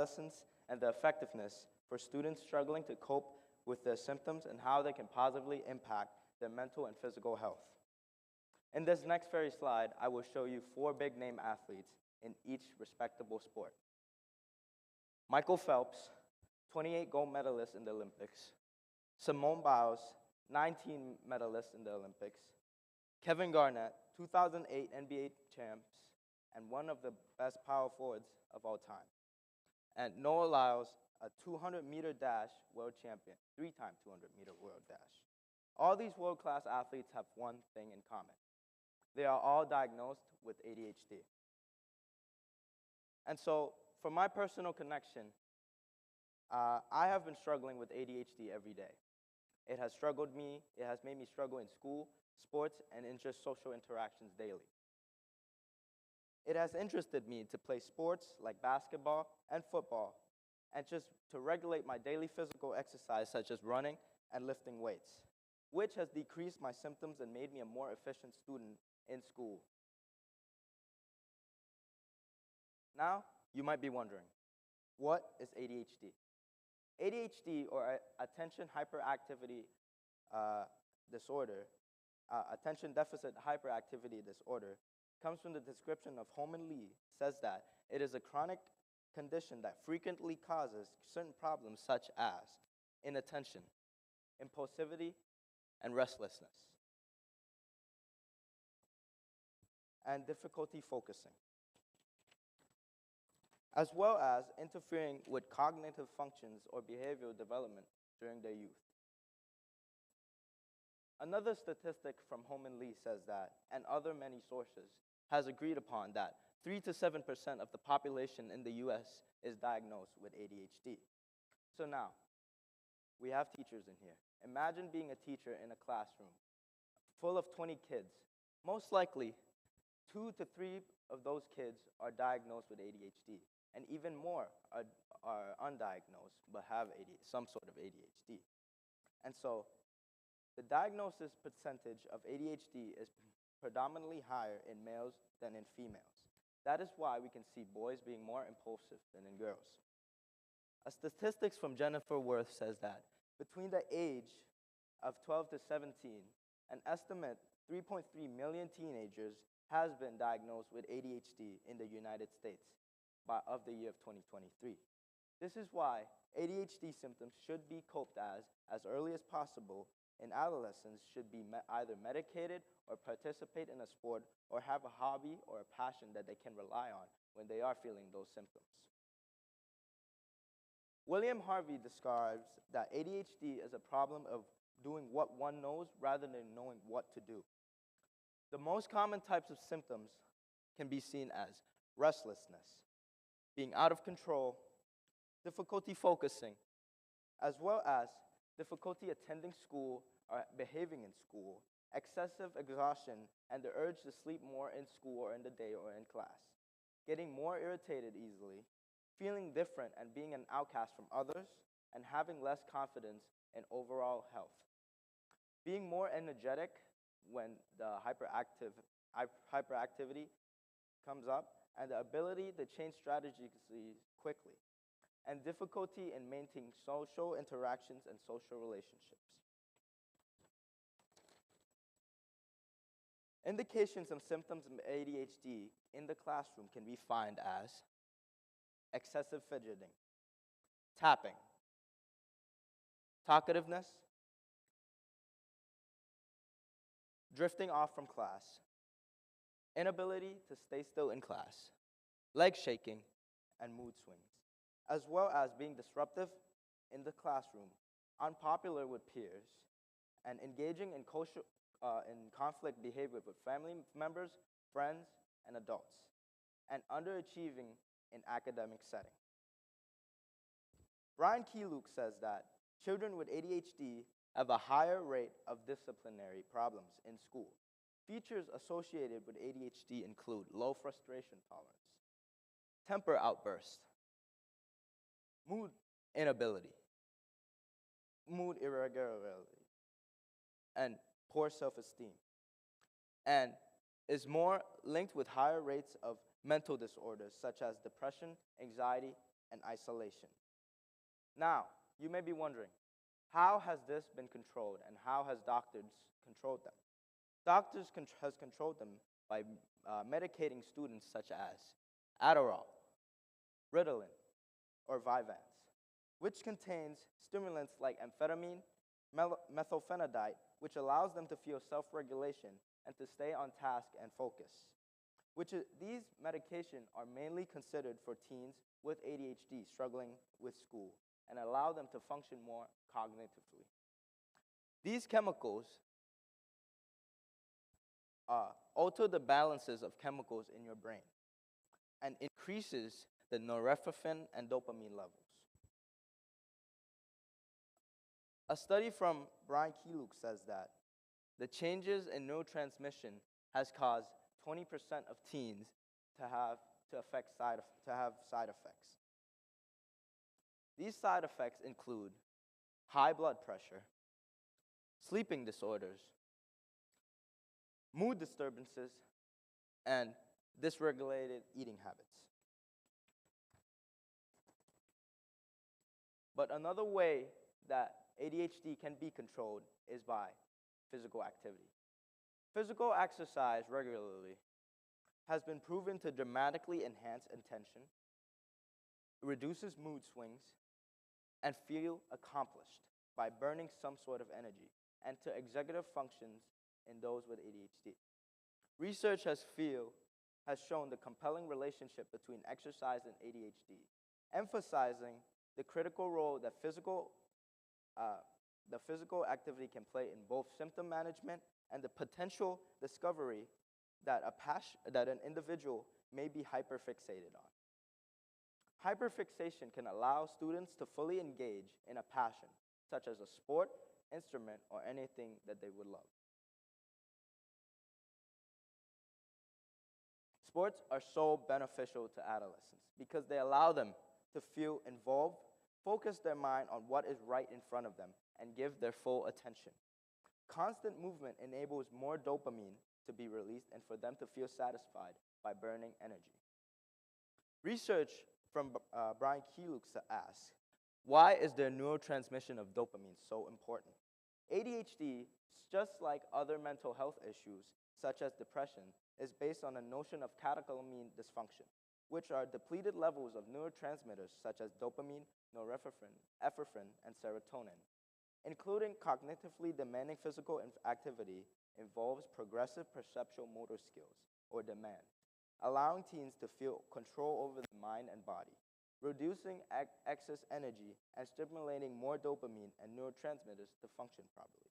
adolescence and the effectiveness for students struggling to cope with their symptoms and how they can positively impact their mental and physical health. In this next very slide, I will show you 4 big-name athletes in each respectable sport. Michael Phelps, 28 gold medalists in the Olympics. Simone Biles, 19 medalists in the Olympics. Kevin Garnett, 2008 NBA champs, and one of the best power forwards of all time. And Noah Lyles, a 200-meter dash world champion, 3-time 200-meter world dash. All these world-class athletes have one thing in common. They are all diagnosed with ADHD. And so, for my personal connection, I have been struggling with ADHD every day. It has made me struggle in school, sports, and in just social interactions daily. It has interested me to play sports like basketball and football, and just to regulate my daily physical exercise such as running and lifting weights, which has decreased my symptoms and made me a more efficient student in school. Now, you might be wondering, what is ADHD? ADHD, or attention hyperactivity disorder, attention deficit hyperactivity disorder, comes from the description of Holman Lee, says that it is a chronic condition that frequently causes certain problems such as inattention, impulsivity, and restlessness, and difficulty focusing, as well as interfering with cognitive functions or behavioral development during their youth. Another statistic from Holman Lee says that, and other many sources, has agreed upon that 3 to 7% of the population in the US is diagnosed with ADHD. So now, we have teachers in here. Imagine being a teacher in a classroom full of 20 kids. Most likely, 2 to 3 of those kids are diagnosed with ADHD, and even more are undiagnosed but have some sort of ADHD. And so, the diagnosis percentage of ADHD is predominantly higher in males than in females. That is why we can see boys being more impulsive than in girls. A statistics from Jennifer Worth says that between the age of 12 to 17, an estimate 3.3 million teenagers has been diagnosed with ADHD in the United States of the year of 2023. This is why ADHD symptoms should be coped as early as possible, and adolescents should be either medicated or participate in a sport or have a hobby or a passion that they can rely on when they are feeling those symptoms. William Harvey describes that ADHD is a problem of doing what one knows rather than knowing what to do. The most common types of symptoms can be seen as restlessness, being out of control, difficulty focusing, as well as difficulty attending school or behaving in school, excessive exhaustion, and the urge to sleep more in school or in the day or in class, getting more irritated easily, feeling different and being an outcast from others, and having less confidence in overall health, being more energetic when the hyperactivity comes up, and the ability to change strategies quickly, and difficulty in maintaining social interactions and social relationships. Indications of symptoms of ADHD in the classroom can be defined as excessive fidgeting, tapping, talkativeness, drifting off from class, inability to stay still in class, leg shaking, and mood swings, as well as being disruptive in the classroom, unpopular with peers, and engaging in conflict behavior with family members, friends, and adults, and underachieving in academic setting. Brian Keeluk says that children with ADHD have a higher rate of disciplinary problems in school. Features associated with ADHD include low frustration tolerance, temper outbursts, mood inability, mood irregularity, and poor self-esteem, and is more linked with higher rates of mental disorders such as depression, anxiety, and isolation. Now, you may be wondering, how has this been controlled and how has doctors controlled them? Doctors has controlled them by medicating students such as Adderall, Ritalin, or Vyvanse, which contains stimulants like amphetamine, methylphenidate, which allows them to feel self-regulation and to stay on task and focus. These medications are mainly considered for teens with ADHD struggling with school and allow them to function more cognitively. These chemicals alter the balances of chemicals in your brain and increases the norepinephrine and dopamine levels. A study from Brian Keeluk says that the changes in neurotransmission has caused 20% of teens to have side effects. These side effects include high blood pressure, sleeping disorders, mood disturbances, and dysregulated eating habits. But another way that ADHD can be controlled is by physical activity. Physical exercise regularly has been proven to dramatically enhance attention, reduces mood swings, and feel accomplished by burning some sort of energy, and to executive functions in those with ADHD. Research has shown the compelling relationship between exercise and ADHD, emphasizing the critical role that the physical activity can play in both symptom management and the potential discovery that an individual may be hyperfixated on. Hyperfixation can allow students to fully engage in a passion, such as a sport, instrument, or anything that they would love. Sports are so beneficial to adolescents because they allow them to feel involved, focus their mind on what is right in front of them, and give their full attention. Constant movement enables more dopamine to be released and for them to feel satisfied by burning energy. Research from Brian Keeluk asks, why is the neurotransmission of dopamine so important? ADHD, just like other mental health issues, such as depression, is based on a notion of catecholamine dysfunction, which are depleted levels of neurotransmitters such as dopamine, norepinephrine, and serotonin. Including cognitively demanding physical activity involves progressive perceptual motor skills, or demand, allowing teens to feel control over the mind and body, reducing excess energy and stimulating more dopamine and neurotransmitters to function properly.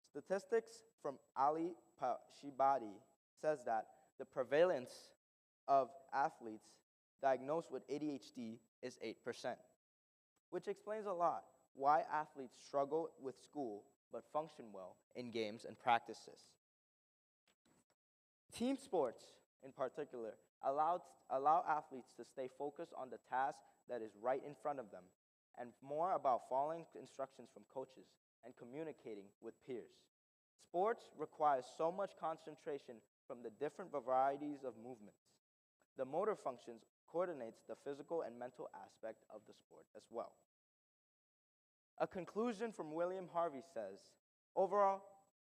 Statistics from Ali Shibadi says that the prevalence of athletes diagnosed with ADHD is 8%, which explains a lot why athletes struggle with school but function well in games and practices. Team sports, in particular, allow athletes to stay focused on the task that is right in front of them and more about following instructions from coaches and communicating with peers. Sports requires so much concentration from the different varieties of movements. The motor functions coordinates the physical and mental aspect of the sport as well. A conclusion from William Harvey says, overall,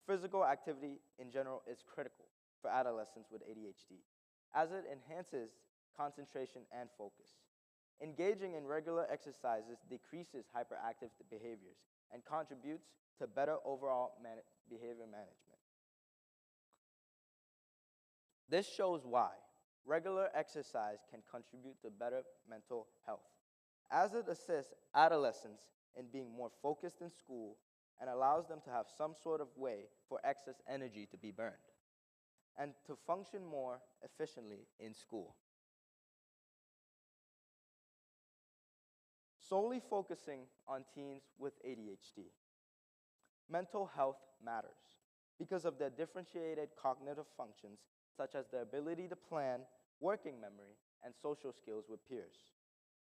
physical activity in general is critical for adolescents with ADHD, as it enhances concentration and focus. Engaging in regular exercises decreases hyperactive behaviors and contributes to better overall behavior management. This shows why regular exercise can contribute to better mental health, as it assists adolescents in being more focused in school and allows them to have some sort of way for excess energy to be burned and to function more efficiently in school. Solely focusing on teens with ADHD. Mental health matters because of their differentiated cognitive functions such as the ability to plan, working memory, and social skills with peers.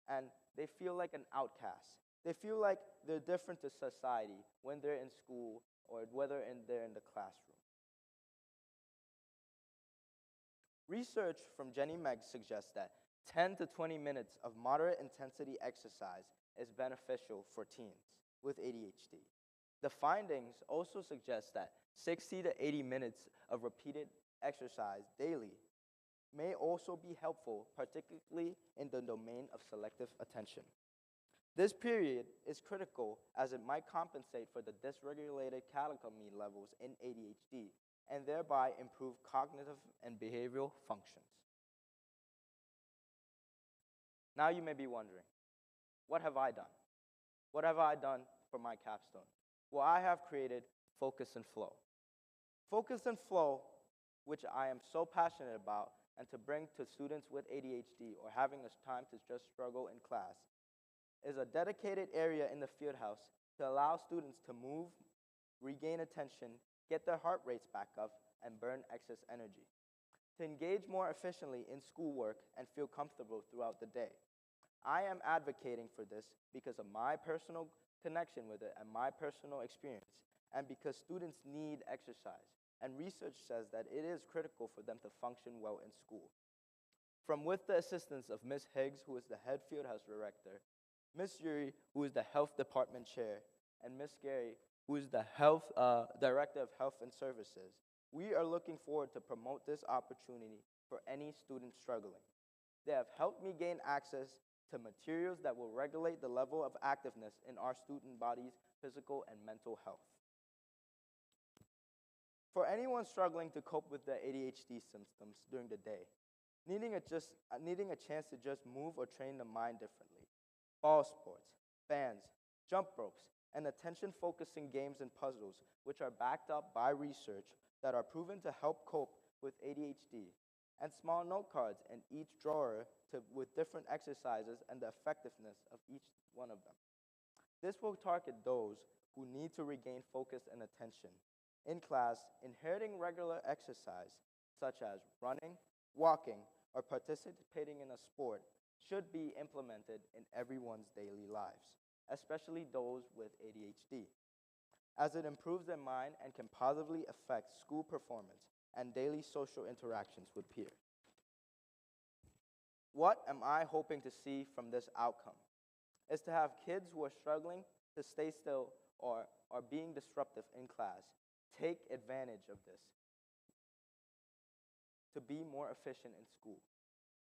And they feel like an outcast. They feel like they're different to society when they're in school or whether they're in the classroom. Research from Jenny Megg suggests that 10 to 20 minutes of moderate intensity exercise is beneficial for teens with ADHD. The findings also suggest that 60 to 80 minutes of repeated exercise daily may also be helpful, particularly in the domain of selective attention. This period is critical as it might compensate for the dysregulated catecholamine levels in ADHD and thereby improve cognitive and behavioral functions. Now you may be wondering, what have I done? What have I done for my capstone? Well, I have created Focus and Flow. Focus and Flow, which I am so passionate about, and to bring to students with ADHD or having a time to just struggle in class, is a dedicated area in the field house to allow students to move, regain attention, get their heart rates back up, and burn excess energy, to engage more efficiently in schoolwork and feel comfortable throughout the day. I am advocating for this because of my personal connection with it and my personal experience, and because students need exercise, and research says that it is critical for them to function well in school. From with the assistance of Ms. Higgs, who is the head fieldhouse director, Ms. Yuri, who is the health department chair, and Ms. Gary, who is the director of health and services, we are looking forward to promote this opportunity for any student struggling. They have helped me gain access to materials that will regulate the level of activeness in our student body's physical and mental health. For anyone struggling to cope with the ADHD symptoms during the day, needing a chance to just move or train the mind differently, ball sports, bands, jump ropes, and attention-focusing games and puzzles, which are backed up by research that are proven to help cope with ADHD, and small note cards in each drawer with different exercises and the effectiveness of each one of them. This will target those who need to regain focus and attention in class. Inheriting regular exercise, such as running, walking, or participating in a sport, should be implemented in everyone's daily lives, especially those with ADHD, as it improves their mind and can positively affect school performance and daily social interactions with peers. What am I hoping to see from this outcome? Is to have kids who are struggling to stay still or are being disruptive in class take advantage of this to be more efficient in school.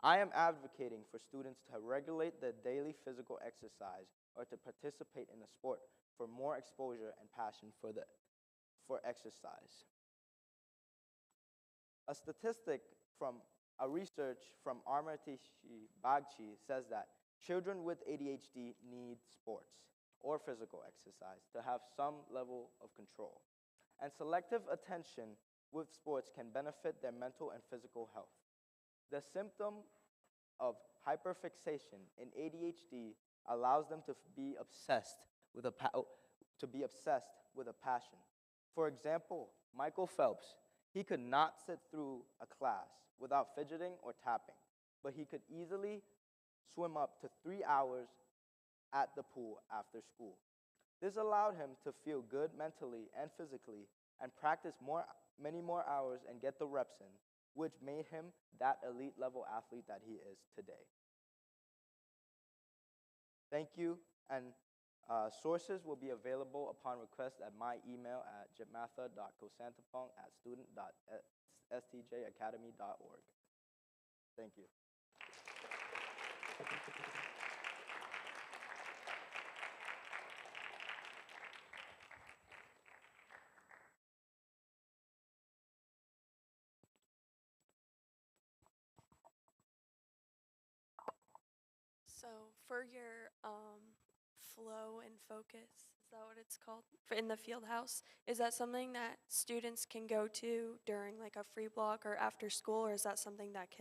I am advocating for students to regulate their daily physical exercise or to participate in a sport for more exposure and passion for exercise. A statistic from a research from Amartya Bagchi says that children with ADHD need sports or physical exercise to have some level of control. And selective attention with sports can benefit their mental and physical health. The symptom of hyperfixation in ADHD allows them to be obsessed with a passion. For example, Michael Phelps, he could not sit through a class without fidgeting or tapping, but he could easily swim up to 3 hours at the pool after school. This allowed him to feel good mentally and physically and practice many more hours and get the reps in, which made him that elite level athlete that he is today. Thank you, and sources will be available upon request at my email at jmatha.kosantapong@student.stjacademy.org. Thank you. So for your flow and focus, is that what it's called? In the field house, is that something that students can go to during like a free block or after school, or is that something that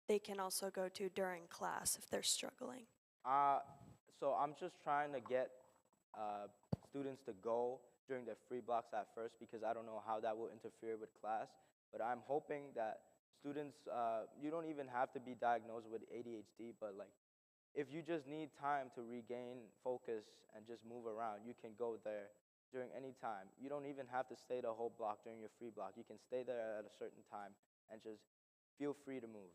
they can also go to during class if they're struggling? So I'm just trying to get students to go during their free blocks at first because I don't know how that will interfere with class. But I'm hoping that students, you don't even have to be diagnosed with ADHD, but like if you just need time to regain focus and just move around, you can go there during any time. You don't even have to stay the whole block during your free block. You can stay there at a certain time and just Feel free to move.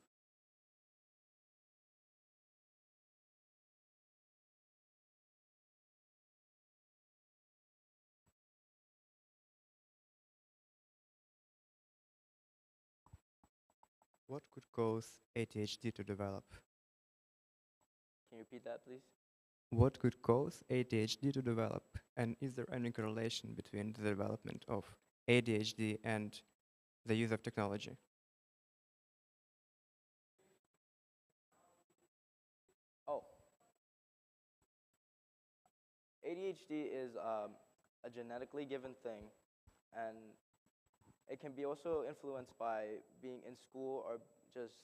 What could cause ADHD to develop? Can you repeat that, please? What could cause ADHD to develop? And is there any correlation between the development of ADHD and the use of technology? Oh, ADHD is a genetically given thing, and it can be also influenced by being in school or just,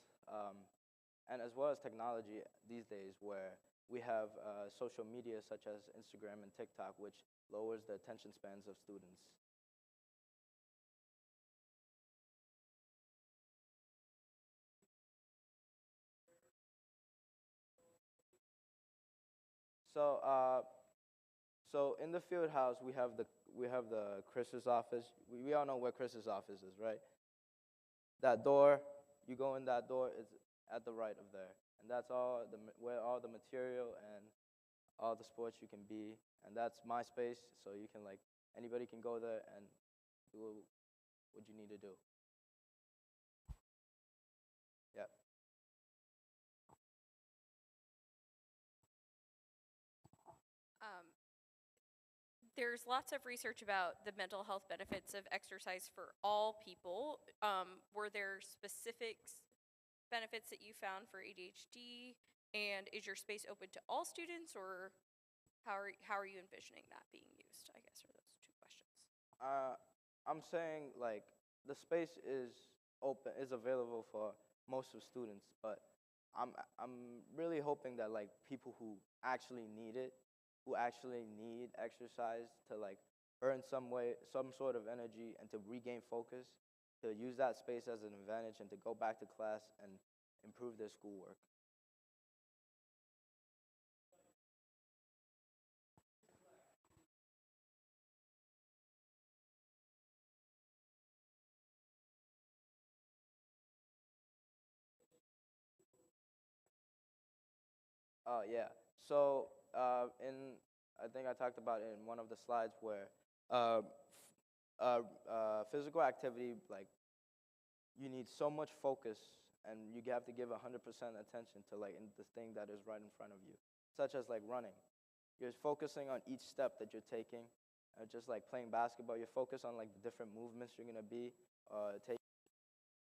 and as well as technology these days, where we have social media such as Instagram and TikTok, which lowers the attention spans of students. So, so in the field house, we have the Chris's office. We all know where Chris's office is, right? That door, you go in that door, is at the right of there, and that's where all the material and all the sports you can be, and that's my space. So you can anybody can go there and do what you need to do. Yeah. Um, there's lots of research about the mental health benefits of exercise for all people. Were there specific benefits that you found for ADHD? And is your space open to all students, or how are you envisioning that being used? I guess are those two questions. I'm saying the space is available for most of students, but I'm really hoping that people who actually need it, who actually need exercise to burn some sort of energy and to regain focus, to use that space as an advantage and to go back to class and improve their schoolwork. Yeah. So I think I talked about it in one of the slides where physical activity, you need so much focus and you have to give 100% attention to in the thing that is right in front of you, such as running. You're focusing on each step that you're taking, just like playing basketball. You're focused on the different movements you're gonna be taking,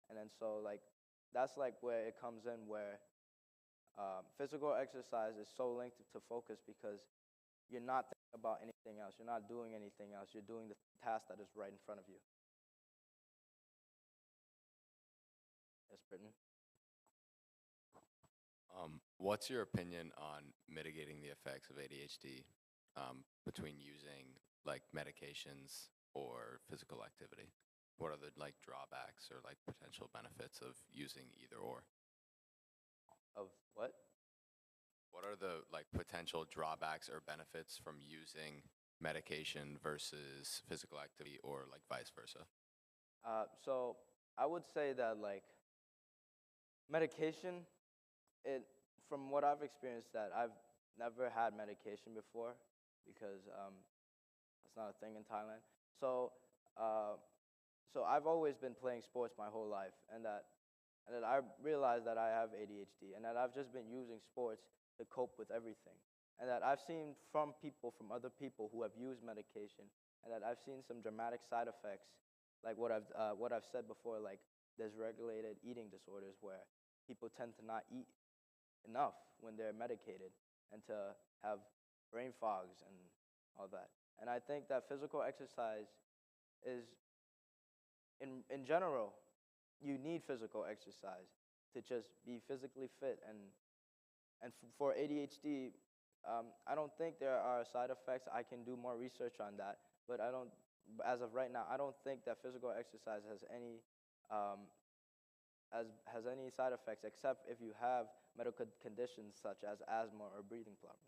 and then so that's where it comes in where physical exercise is so linked to focus because you're not thinking about anything else. You're not doing anything else. You're doing the task that is right in front of you. Yes, Britton. What's your opinion on mitigating the effects of ADHD between using medications or physical activity? What are the drawbacks or potential benefits of using either or? Of what? What are the potential drawbacks or benefits from using medication versus physical activity or vice versa? So I would say that medication, from what I've experienced, that I've never had medication before because it's not a thing in Thailand. So so I've always been playing sports my whole life, and that I realized that I have ADHD, and that I've just been using sports to cope with everything, and that I've seen from other people who have used medication, and that I've seen some dramatic side effects, like what I've said before, like dysregulated eating disorders, where people tend to not eat enough when they're medicated, and to have brain fogs and all that. And I think that physical exercise is, in general, you need physical exercise to just be physically fit. And for ADHD, I don't think there are side effects. I can do more research on that, but I don't. As of right now, I don't think that physical exercise um, has any side effects, except if you have medical conditions such as asthma or breathing problems.